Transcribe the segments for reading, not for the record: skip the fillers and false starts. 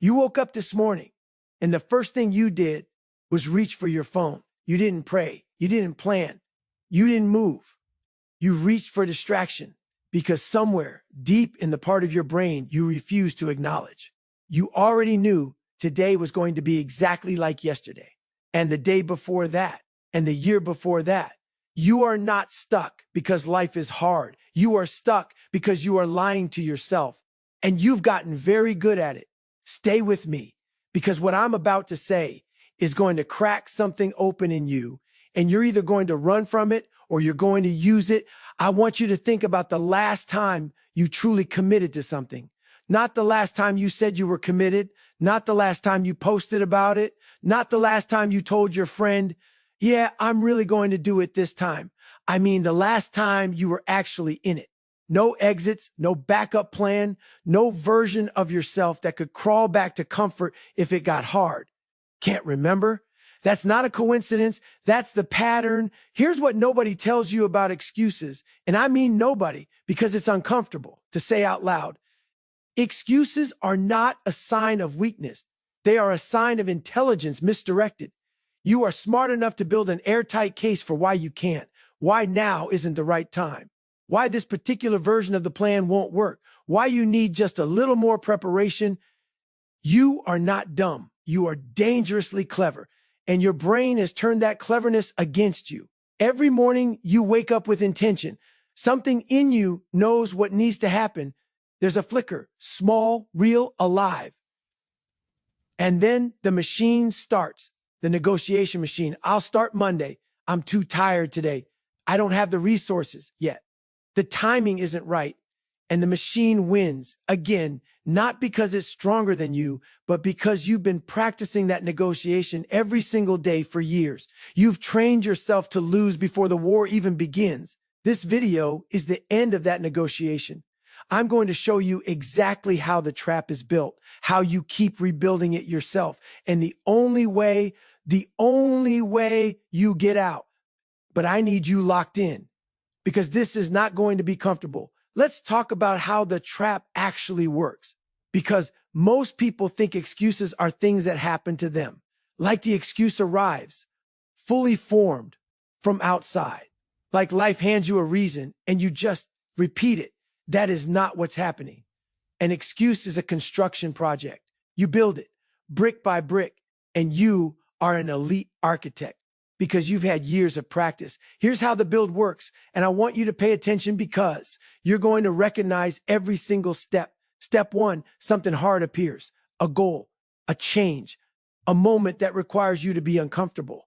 You woke up this morning and the first thing you did was reach for your phone. You didn't pray. You didn't plan. You didn't move. You reached for distraction because somewhere deep in the part of your brain you refused to acknowledge. You already knew today was going to be exactly like yesterday, and the day before that, and the year before that. You are not stuck because life is hard. You are stuck because you are lying to yourself, and you've gotten very good at it. Stay with me, because what I'm about to say is going to crack something open in you, and you're either going to run from it or you're going to use it. I want you to think about the last time you truly committed to something. Not the last time you said you were committed, not the last time you posted about it, not the last time you told your friend, yeah, I'm really going to do it this time. I mean, the last time you were actually in it. No exits, no backup plan, no version of yourself that could crawl back to comfort if it got hard. Can't remember? That's not a coincidence. That's the pattern. Here's what nobody tells you about excuses. And I mean nobody, because it's uncomfortable to say out loud. Excuses are not a sign of weakness. They are a sign of intelligence misdirected. You are smart enough to build an airtight case for why you can't, why now isn't the right time, why this particular version of the plan won't work, why you need just a little more preparation. You are not dumb. You are dangerously clever, and your brain has turned that cleverness against you. Every morning you wake up with intention. Something in you knows what needs to happen. There's a flicker, small, real, alive. And then the machine starts, the negotiation machine. I'll start Monday. I'm too tired today. I don't have the resources yet. The timing isn't right. And the machine wins again, not because it's stronger than you, but because you've been practicing that negotiation every single day for years. You've trained yourself to lose before the war even begins. This video is the end of that negotiation. I'm going to show you exactly how the trap is built, how you keep rebuilding it yourself, and the only way you get out. But I need you locked in, because this is not going to be comfortable. Let's talk about how the trap actually works, because most people think excuses are things that happen to them, like the excuse arrives fully formed from outside, like life hands you a reason and you just repeat it. That is not what's happening. An excuse is a construction project. You build it brick by brick, and you are an elite architect because you've had years of practice. Here's how the build works, and I want you to pay attention because you're going to recognize every single step. Step one, something hard appears, a goal, a change, a moment that requires you to be uncomfortable.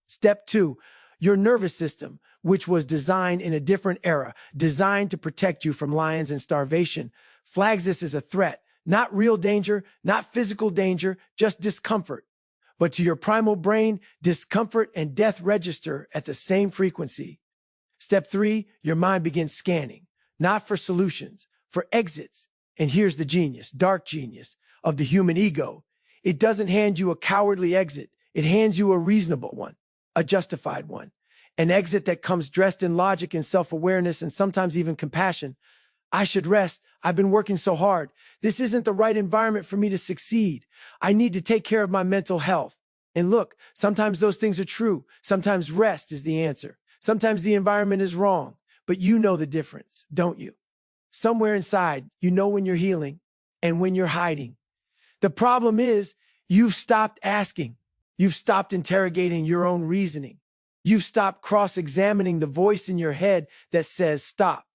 Step two, your nervous system, which was designed in a different era, designed to protect you from lions and starvation, flags this as a threat, not real danger, not physical danger, just discomfort. But to your primal brain, discomfort and death register at the same frequency. Step three, your mind begins scanning, not for solutions, for exits. And here's the genius, dark genius of the human ego. It doesn't hand you a cowardly exit. It hands you a reasonable one, a justified one, an exit that comes dressed in logic and self-awareness and sometimes even compassion. I should rest. I've been working so hard. This isn't the right environment for me to succeed. I need to take care of my mental health. And look, sometimes those things are true. Sometimes rest is the answer. Sometimes the environment is wrong, but you know the difference, don't you? Somewhere inside, you know when you're healing and when you're hiding. The problem is you've stopped asking. You've stopped interrogating your own reasoning. You've stopped cross-examining the voice in your head that says stop.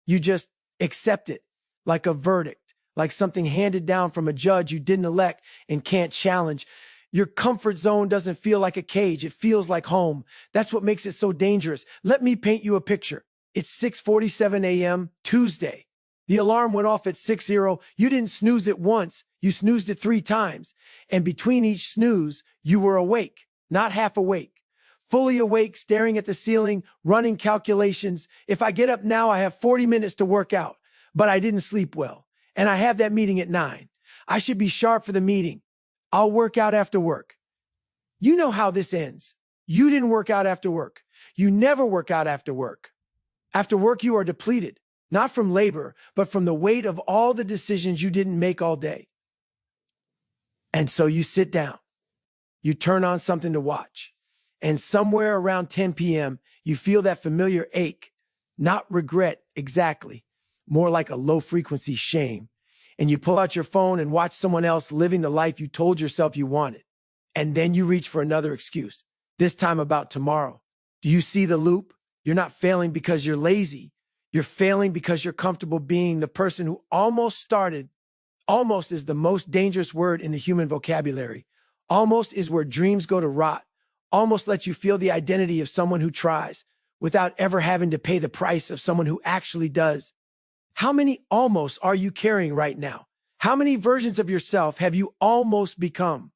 You just accept it like a verdict, like something handed down from a judge you didn't elect and can't challenge. Your comfort zone doesn't feel like a cage. It feels like home. That's what makes it so dangerous. Let me paint you a picture. It's 6:47 a.m. Tuesday. The alarm went off at 6:0. You didn't snooze it once. You snoozed it 3 times. And between each snooze, you were awake, not half awake. Fully awake, staring at the ceiling, running calculations. If I get up now, I have 40 minutes to work out, but I didn't sleep well. And I have that meeting at 9. I should be sharp for the meeting. I'll work out after work. You know how this ends. You didn't work out after work. You never work out after work. After work, you are depleted, not from labor, but from the weight of all the decisions you didn't make all day. And so you sit down, you turn on something to watch, and somewhere around 10 p.m., you feel that familiar ache, not regret exactly, more like a low frequency shame. And you pull out your phone and watch someone else living the life you told yourself you wanted. And then you reach for another excuse, this time about tomorrow. Do you see the loop? You're not failing because you're lazy. You're failing because you're comfortable being the person who almost started. Almost is the most dangerous word in the human vocabulary. Almost is where dreams go to rot. Almost lets you feel the identity of someone who tries without ever having to pay the price of someone who actually does. How many almost are you carrying right now? How many versions of yourself have you almost become?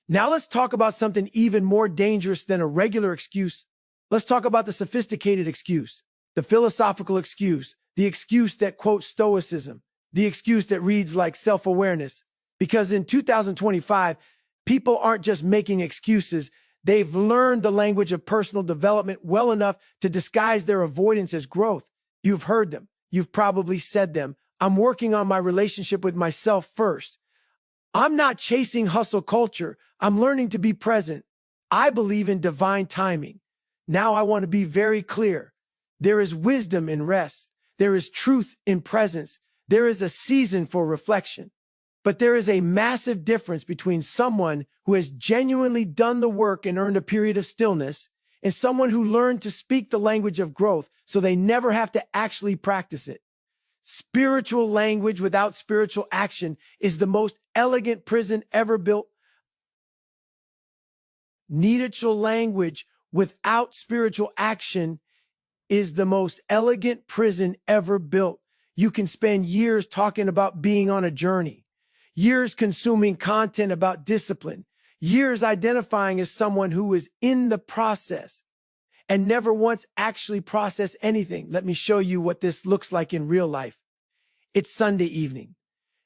Now let's talk about something even more dangerous than a regular excuse. Let's talk about the sophisticated excuse, the philosophical excuse, the excuse that quotes stoicism, the excuse that reads like self-awareness. Because in 2025, people aren't just making excuses. They've learned the language of personal development well enough to disguise their avoidance as growth. You've heard them. You've probably said them. I'm working on my relationship with myself first. I'm not chasing hustle culture. I'm learning to be present. I believe in divine timing. Now I want to be very clear. There is wisdom in rest. There is truth in presence. There is a season for reflection. But there is a massive difference between someone who has genuinely done the work and earned a period of stillness and someone who learned to speak the language of growth so they never have to actually practice it. Spiritual language without spiritual action is the most elegant prison ever built. Neutral language without spiritual action is the most elegant prison ever built. You can spend years talking about being on a journey, years consuming content about discipline, years identifying as someone who is in the process and never once actually process anything. Let me show you what this looks like in real life. It's Sunday evening,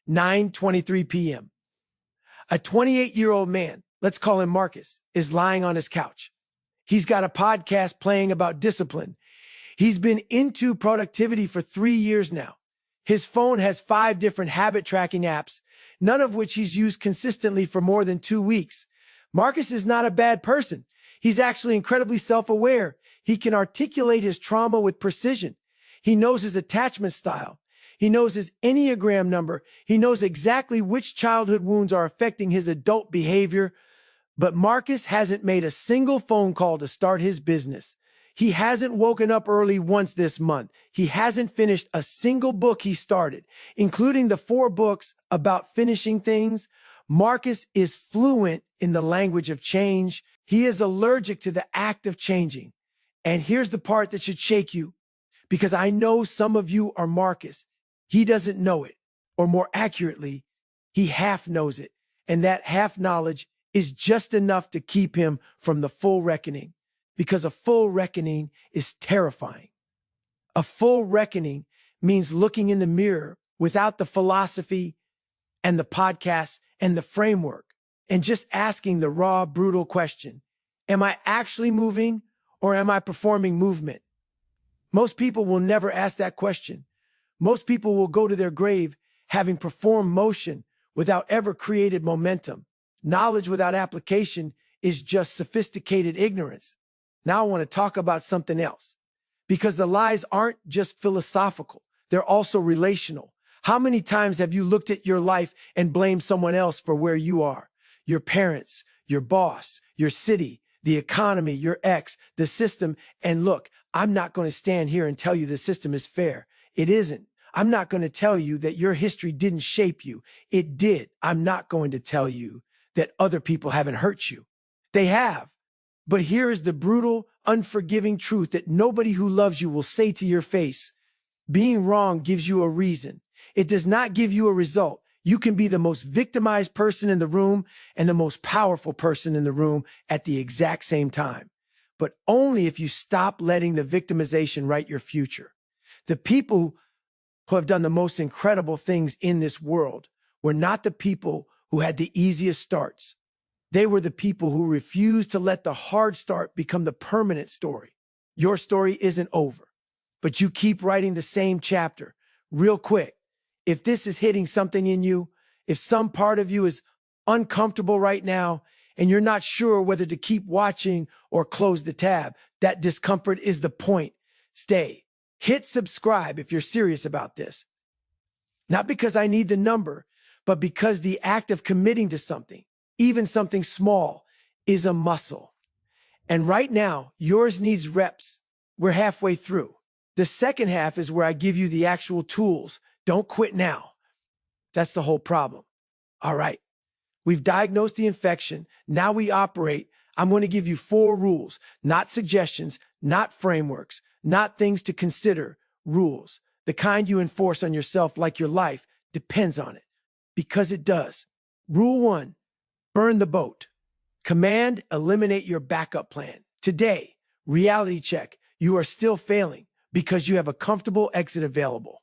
9:23 p.m. A 28-year-old man, let's call him Marcus, is lying on his couch. He's got a podcast playing about discipline. He's been into productivity for 3 years now. His phone has 5 different habit tracking apps, none of which he's used consistently for more than 2 weeks. Marcus is not a bad person. He's actually incredibly self-aware. He can articulate his trauma with precision. He knows his attachment style. He knows his Enneagram number. He knows exactly which childhood wounds are affecting his adult behavior. But Marcus hasn't made a single phone call to start his business. He hasn't woken up early once this month. He hasn't finished a single book he started, including the 4 books about finishing things. Marcus is fluent in the language of change. He is allergic to the act of changing. And here's the part that should shake you, because I know some of you are Marcus. He doesn't know it, or more accurately, he half knows it. And that half knowledge is just enough to keep him from the full reckoning, because a full reckoning is terrifying. A full reckoning means looking in the mirror without the philosophy and the podcast and the framework, and just asking the raw, brutal question, am I actually moving or am I performing movement? Most people will never ask that question. Most people will go to their grave having performed motion without ever created momentum. Knowledge without application is just sophisticated ignorance. Now I want to talk about something else, because the lies aren't just philosophical. They're also relational. How many times have you looked at your life and blamed someone else for where you are? Your parents, your boss, your city, the economy, your ex, the system. And look, I'm not going to stand here and tell you the system is fair. It isn't. I'm not going to tell you that your history didn't shape you. It did. I'm not going to tell you that other people haven't hurt you. They have. But here is the brutal, unforgiving truth that nobody who loves you will say to your face. Being wrong gives you a reason. It does not give you a result. You can be the most victimized person in the room and the most powerful person in the room at the exact same time. But only if you stop letting the victimization write your future. The people who have done the most incredible things in this world were not the people who had the easiest starts. They were the people who refused to let the hard start become the permanent story. Your story isn't over, but you keep writing the same chapter. Real quick, if this is hitting something in you, if some part of you is uncomfortable right now, and you're not sure whether to keep watching or close the tab. That discomfort is the point. Stay. Hit subscribe if you're serious about this. Not because I need the number, but because the act of committing to something, even something small, is a muscle. And right now, yours needs reps. We're halfway through. The second half is where I give you the actual tools. Don't quit now. That's the whole problem. All right. We've diagnosed the infection. Now we operate. I'm going to give you 4 rules, not suggestions, not frameworks, not things to consider, rules. The kind you enforce on yourself like your life depends on it. Because it does. Rule 1, burn the boat. Command, eliminate your backup plan. Today, reality check. You are still failing because you have a comfortable exit available.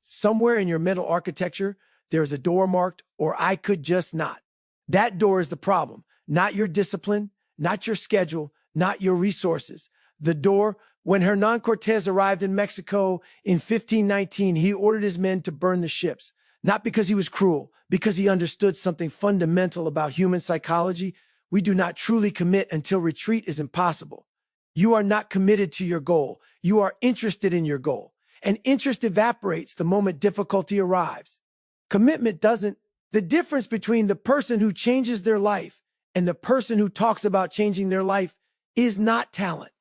Somewhere in your mental architecture, there's a door marked, or I could just not. That door is the problem, not your discipline, not your schedule, not your resources. The door, when Hernan Cortez arrived in Mexico in 1519, he ordered his men to burn the ships, not because he was cruel, because he understood something fundamental about human psychology. We do not truly commit until retreat is impossible. You are not committed to your goal. You are interested in your goal. And interest evaporates the moment difficulty arrives. Commitment doesn't. The difference between the person who changes their life and the person who talks about changing their life is not talent.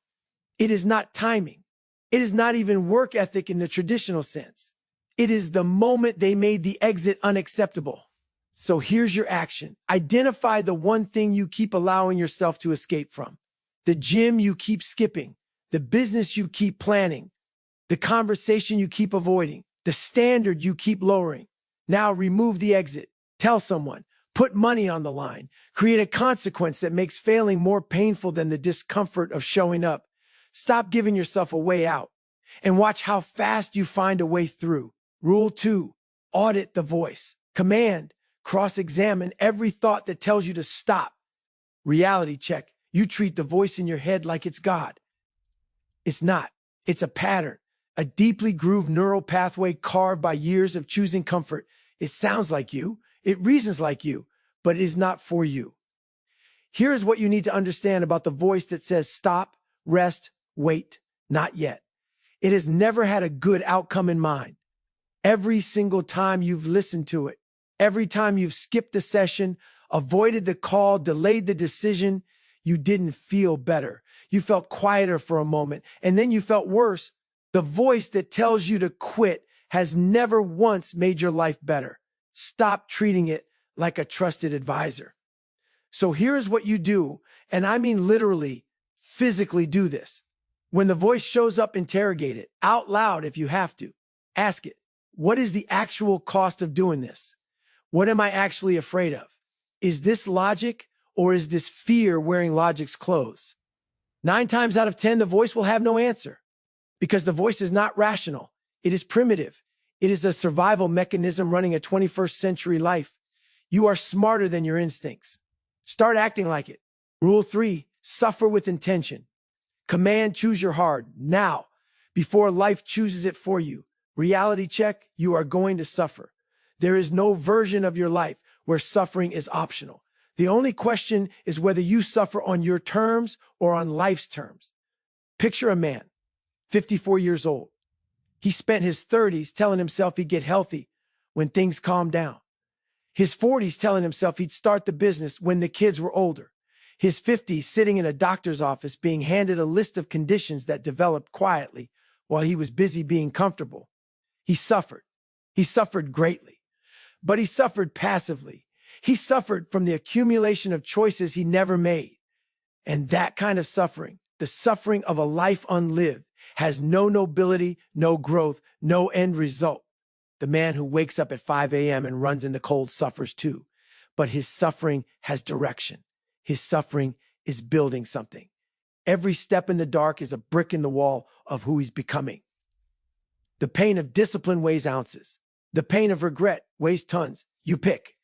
It is not timing. It is not even work ethic in the traditional sense. It is the moment they made the exit unacceptable. So here's your action. Identify the one thing you keep allowing yourself to escape from. The gym you keep skipping, the business you keep planning, the conversation you keep avoiding, the standard you keep lowering. Now remove the exit. Tell someone. Put money on the line. Create a consequence that makes failing more painful than the discomfort of showing up. Stop giving yourself a way out and watch how fast you find a way through. Rule 2, audit the voice. Command, cross-examine every thought that tells you to stop. Reality check. You treat the voice in your head like it's God. It's not. It's a pattern, a deeply grooved neural pathway carved by years of choosing comfort. It sounds like you. It reasons like you, but it is not for you. Here is what you need to understand about the voice that says stop, rest, wait, not yet. It has never had a good outcome in mind. Every single time you've listened to it, every time you've skipped the session, avoided the call, delayed the decision, you didn't feel better. You felt quieter for a moment, and then you felt worse. The voice that tells you to quit has never once made your life better. Stop treating it like a trusted advisor. So here's what you do, and I mean literally, physically do this. When the voice shows up, interrogate it out loud if you have to. Ask it, what is the actual cost of doing this? What am I actually afraid of? Is this logic or is this fear wearing logic's clothes? 9 times out of 10, the voice will have no answer because the voice is not rational. It is primitive. It is a survival mechanism running a 21st century life. You are smarter than your instincts. Start acting like it. Rule 3, suffer with intention. Command, choose your hard now before life chooses it for you. Reality check, you are going to suffer. There is no version of your life where suffering is optional. The only question is whether you suffer on your terms or on life's terms. Picture a man, 54 years old. He spent his 30s telling himself he'd get healthy when things calmed down. His 40s telling himself he'd start the business when the kids were older. His 50s sitting in a doctor's office being handed a list of conditions that developed quietly while he was busy being comfortable. He suffered. He suffered greatly. But he suffered passively. He suffered from the accumulation of choices he never made. And that kind of suffering, the suffering of a life unlived, has no nobility, no growth, no end result. The man who wakes up at 5 a.m. and runs in the cold suffers too. But his suffering has direction. His suffering is building something. Every step in the dark is a brick in the wall of who he's becoming. The pain of discipline weighs ounces. The pain of regret weighs tons. You pick.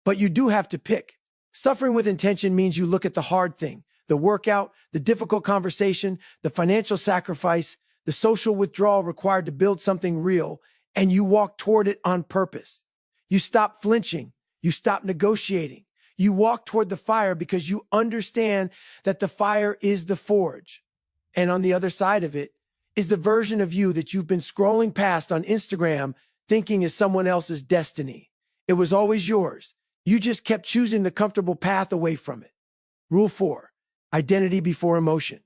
But you do have to pick. Suffering with intention means you look at the hard thing, the workout, the difficult conversation, the financial sacrifice, the social withdrawal required to build something real, and you walk toward it on purpose. You stop flinching. You stop negotiating. You walk toward the fire because you understand that the fire is the forge. And on the other side of it is the version of you that you've been scrolling past on Instagram thinking is someone else's destiny. It was always yours. You just kept choosing the comfortable path away from it. Rule 4, identity before emotion.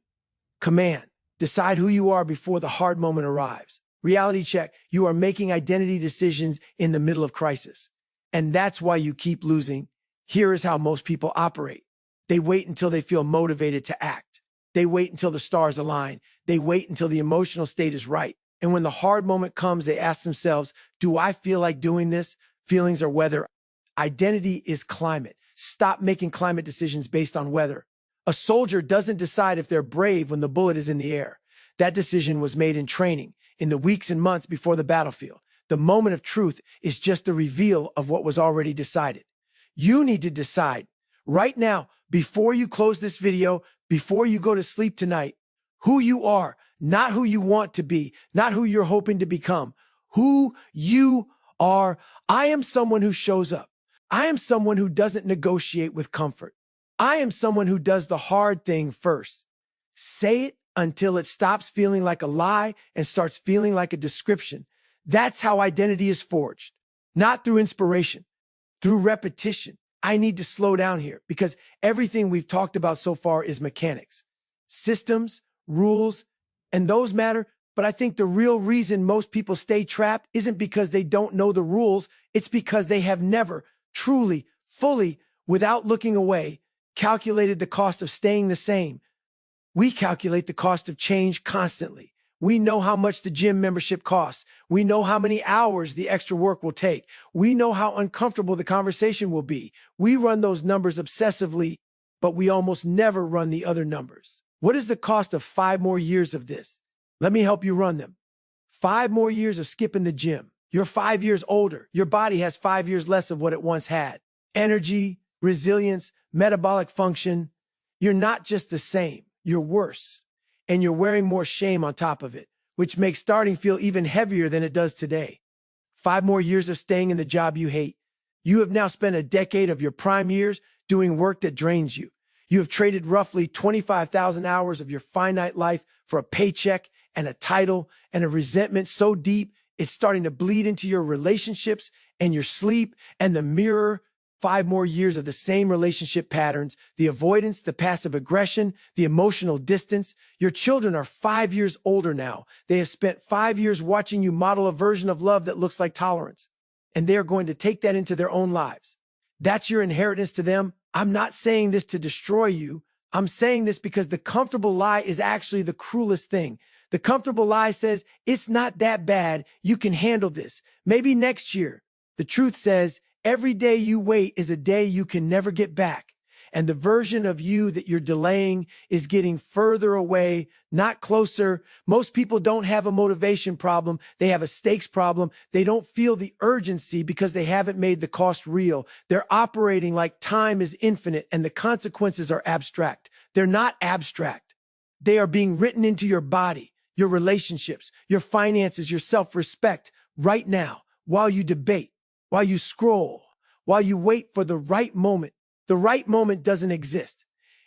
Command, decide who you are before the hard moment arrives. Reality check, you are making identity decisions in the middle of crisis. And that's why you keep losing. Here is how most people operate. They wait until they feel motivated to act. They wait until the stars align. They wait until the emotional state is right. And when the hard moment comes, they ask themselves, do I feel like doing this? Feelings are weather. Identity is climate. Stop making climate decisions based on weather. A soldier doesn't decide if they're brave when the bullet is in the air. That decision was made in training, in the weeks and months before the battlefield. The moment of truth is just the reveal of what was already decided. You need to decide right now, before you close this video, before you go to sleep tonight, who you are, not who you want to be, not who you're hoping to become, who you are. I am someone who shows up. I am someone who doesn't negotiate with comfort. I am someone who does the hard thing first. Say it until it stops feeling like a lie and starts feeling like a description. That's how identity is forged, not through inspiration, through repetition. I need to slow down here because everything we've talked about so far is mechanics, systems, rules, and those matter. But I think the real reason most people stay trapped isn't because they don't know the rules. It's because they have never truly, fully, without looking away, calculated the cost of staying the same. We calculate the cost of change constantly. We know how much the gym membership costs. We know how many hours the extra work will take. We know how uncomfortable the conversation will be. We run those numbers obsessively, but we almost never run the other numbers. What is the cost of 5 more years of this? Let me help you run them. 5 more years of skipping the gym. You're 5 years older. Your body has 5 years less of what it once had. Energy, resilience, metabolic function. You're not just the same. You're worse. And you're wearing more shame on top of it, which makes starting feel even heavier than it does today. 5 more years of staying in the job you hate. You have now spent a decade of your prime years doing work that drains you. You have traded roughly 25,000 hours of your finite life for a paycheck and a title and a resentment so deep it's starting to bleed into your relationships and your sleep and the mirror. 5 more years of the same relationship patterns, the avoidance, the passive aggression, the emotional distance. Your children are 5 years older now. They have spent 5 years watching you model a version of love that looks like tolerance, and they are going to take that into their own lives. That's your inheritance to them. I'm not saying this to destroy you. I'm saying this because the comfortable lie is actually the cruelest thing. The comfortable lie says, it's not that bad. You can handle this. Maybe next year. The truth says, every day you wait is a day you can never get back. And the version of you that you're delaying is getting further away, not closer. Most people don't have a motivation problem. They have a stakes problem. They don't feel the urgency because they haven't made the cost real. They're operating like time is infinite and the consequences are abstract. They're not abstract. They are being written into your body, your relationships, your finances, your self-respect right now while you debate. While you scroll, while you wait for the right moment. The right moment doesn't exist.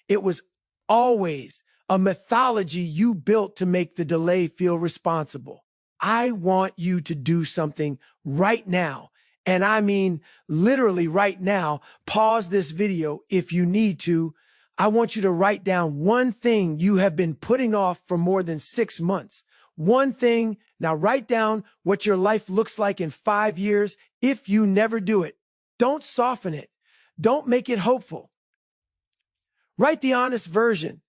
It was always a mythology you built to make the delay feel responsible. I want you to do something right now. And I mean, literally right now. Pause this video if you need to. I want you to write down one thing you have been putting off for more than 6 months. One thing. Now write down what your life looks like in 5 years if you never do it. Don't soften it. Don't make it hopeful. Write the honest version.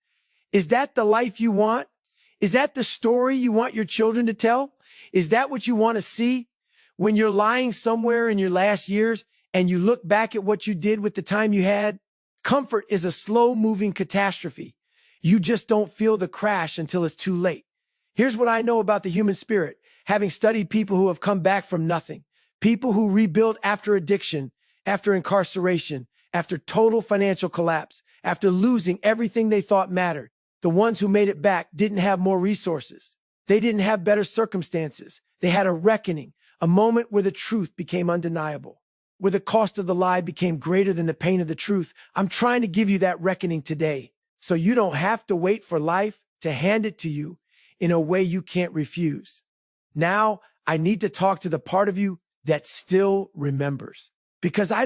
Is that the life you want? Is that the story you want your children to tell? Is that what you want to see? When you're lying somewhere in your last years and you look back at what you did with the time you had, comfort is a slow-moving catastrophe. You just don't feel the crash until it's too late. Here's what I know about the human spirit, having studied people who have come back from nothing, people who rebuild after addiction, after incarceration, after total financial collapse, after losing everything they thought mattered. The ones who made it back didn't have more resources. They didn't have better circumstances. They had a reckoning, a moment where the truth became undeniable. where the cost of the lie became greater than the pain of the truth. I'm trying to give you that reckoning today, so you don't have to wait for life to hand it to you in a way you can't refuse. Now, I need to talk to the part of you that still remembers, because I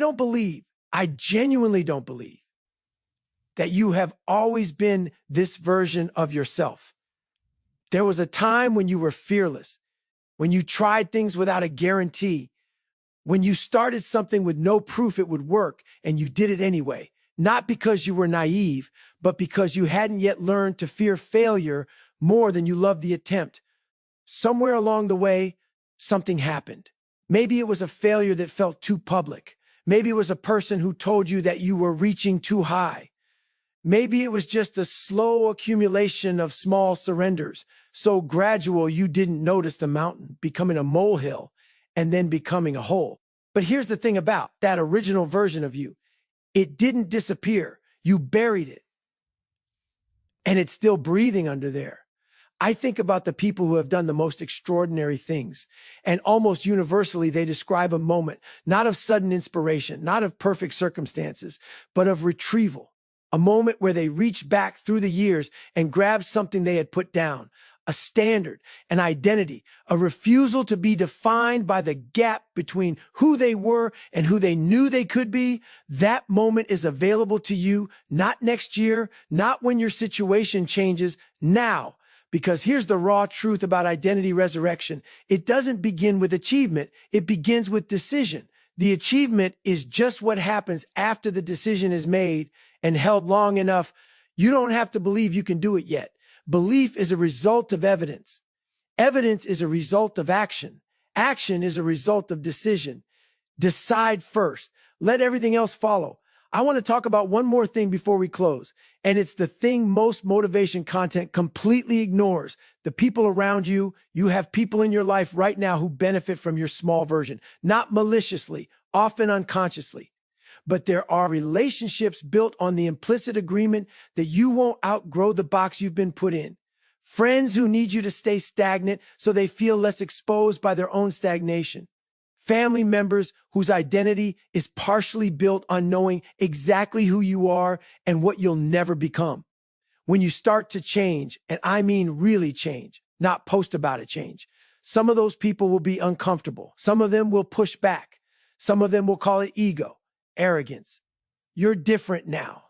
genuinely don't believe that you have always been this version of yourself. There was a time when you were fearless, when you tried things without a guarantee, when you started something with no proof it would work and you did it anyway, not because you were naive, but because you hadn't yet learned to fear failure more than you loved the attempt. Somewhere along the way, something happened. Maybe it was a failure that felt too public. Maybe it was a person who told you that you were reaching too high. Maybe it was just a slow accumulation of small surrenders, so gradual you didn't notice the mountain becoming a molehill and then becoming a hole. But here's the thing about that original version of you. It didn't disappear. You buried it. And it's still breathing under there. I think about the people who have done the most extraordinary things, and almost universally they describe a moment, not of sudden inspiration, not of perfect circumstances, but of retrieval. A moment where they reached back through the years and grabbed something they had put down, a standard, an identity, a refusal to be defined by the gap between who they were and who they knew they could be. That moment is available to you, not next year, not when your situation changes, now. Because here's the raw truth about identity resurrection. It doesn't begin with achievement. It begins with decision. The achievement is just what happens after the decision is made and held long enough. You don't have to believe you can do it yet. Belief is a result of evidence. Evidence is a result of action. Action is a result of decision. Decide first. Let everything else follow. I want to talk about one more thing before we close, and it's the thing most motivation content completely ignores. The people around you. You have people in your life right now who benefit from your small version, not maliciously, often unconsciously. But there are relationships built on the implicit agreement that you won't outgrow the box you've been put in. Friends who need you to stay stagnant so they feel less exposed by their own stagnation. Family members whose identity is partially built on knowing exactly who you are and what you'll never become. When you start to change, and I mean really change, not post about it change, some of those people will be uncomfortable. Some of them will push back. Some of them will call it ego, arrogance. You're different now.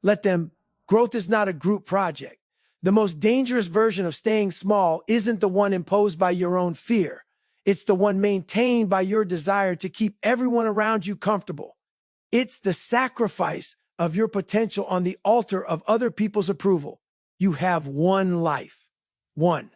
Let them. Growth is not a group project. The most dangerous version of staying small isn't the one imposed by your own fear. It's the one maintained by your desire to keep everyone around you comfortable. It's the sacrifice of your potential on the altar of other people's approval. You have one life. One.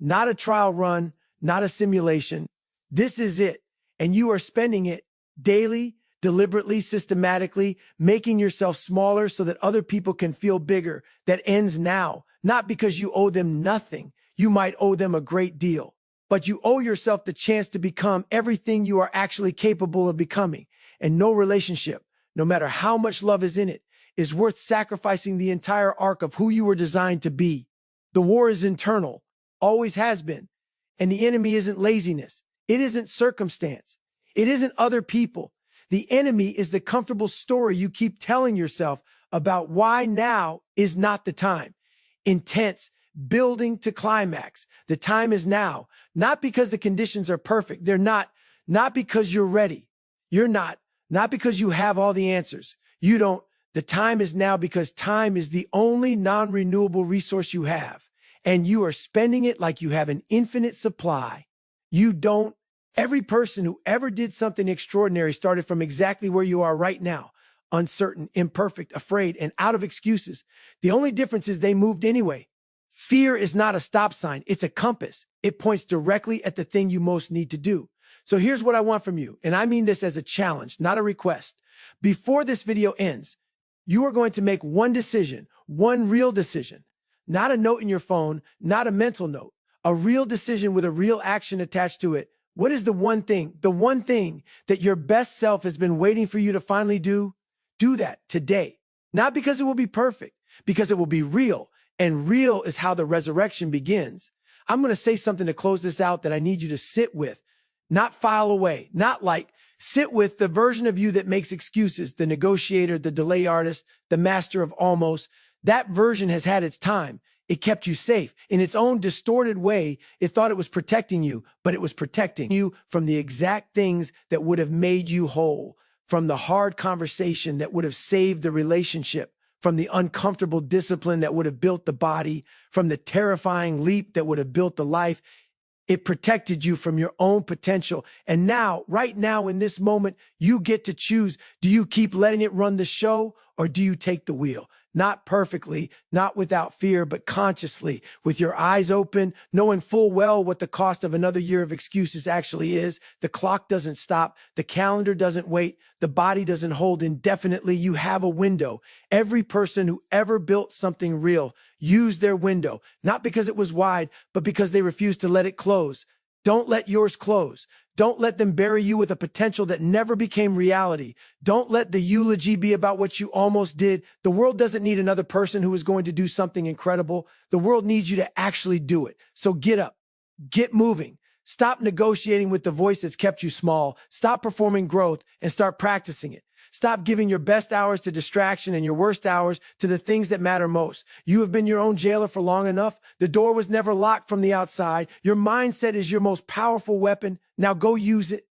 Not a trial run, not a simulation. This is it. And you are spending it daily, deliberately, systematically, making yourself smaller so that other people can feel bigger. That ends now. Not because you owe them nothing. You might owe them a great deal. But you owe yourself the chance to become everything you are actually capable of becoming. And no relationship, no matter how much love is in it, is worth sacrificing the entire arc of who you were designed to be. The war is internal, always has been. And the enemy isn't laziness. It isn't circumstance. It isn't other people. The enemy is the comfortable story you keep telling yourself about why now is not the time. Intense, building to climax. The time is now, not because the conditions are perfect. They're not because you're ready. You're not because you have all the answers. You don't. The time is now because time is the only non-renewable resource you have, and you are spending it like you have an infinite supply. You don't. Every person who ever did something extraordinary started from exactly where you are right now, uncertain, imperfect, afraid, and out of excuses. The only difference is they moved anyway. Fear is not a stop sign. It's a compass. It points directly at the thing you most need to do. So here's what I want from you. And I mean this as a challenge, not a request. Before this video ends, you are going to make one decision, one real decision, not a note in your phone, not a mental note, a real decision with a real action attached to it. What is the one thing that your best self has been waiting for you to finally do? Do that today. Not because it will be perfect, because it will be real. And real is how the resurrection begins. I'm going to say something to close this out that I need you to sit with, not file away, not like Sit with the version of you that makes excuses, the negotiator, the delay artist, the master of almost. That version has had its time. It kept you safe. In its own distorted way, it thought it was protecting you, but it was protecting you from the exact things that would have made you whole, from the hard conversation that would have saved the relationship, from the uncomfortable discipline that would have built the body, from the terrifying leap that would have built the life. It protected you from your own potential. And now, right now, in this moment, you get to choose. Do you keep letting it run the show, or do you take the wheel? Not perfectly, not without fear, but consciously, with your eyes open, knowing full well what the cost of another year of excuses actually is. The clock doesn't stop. The calendar doesn't wait. The body doesn't hold indefinitely. You have a window. Every person who ever built something real used their window, not because it was wide, but because they refused to let it close. Don't let yours close. Don't let them bury you with a potential that never became reality. Don't let the eulogy be about what you almost did. The world doesn't need another person who is going to do something incredible. The world needs you to actually do it. So get up, get moving. Stop negotiating with the voice that's kept you small. Stop performing growth and start practicing it. Stop giving your best hours to distraction and your worst hours to the things that matter most. You have been your own jailer for long enough. The door was never locked from the outside. Your mindset is your most powerful weapon. Now go use it.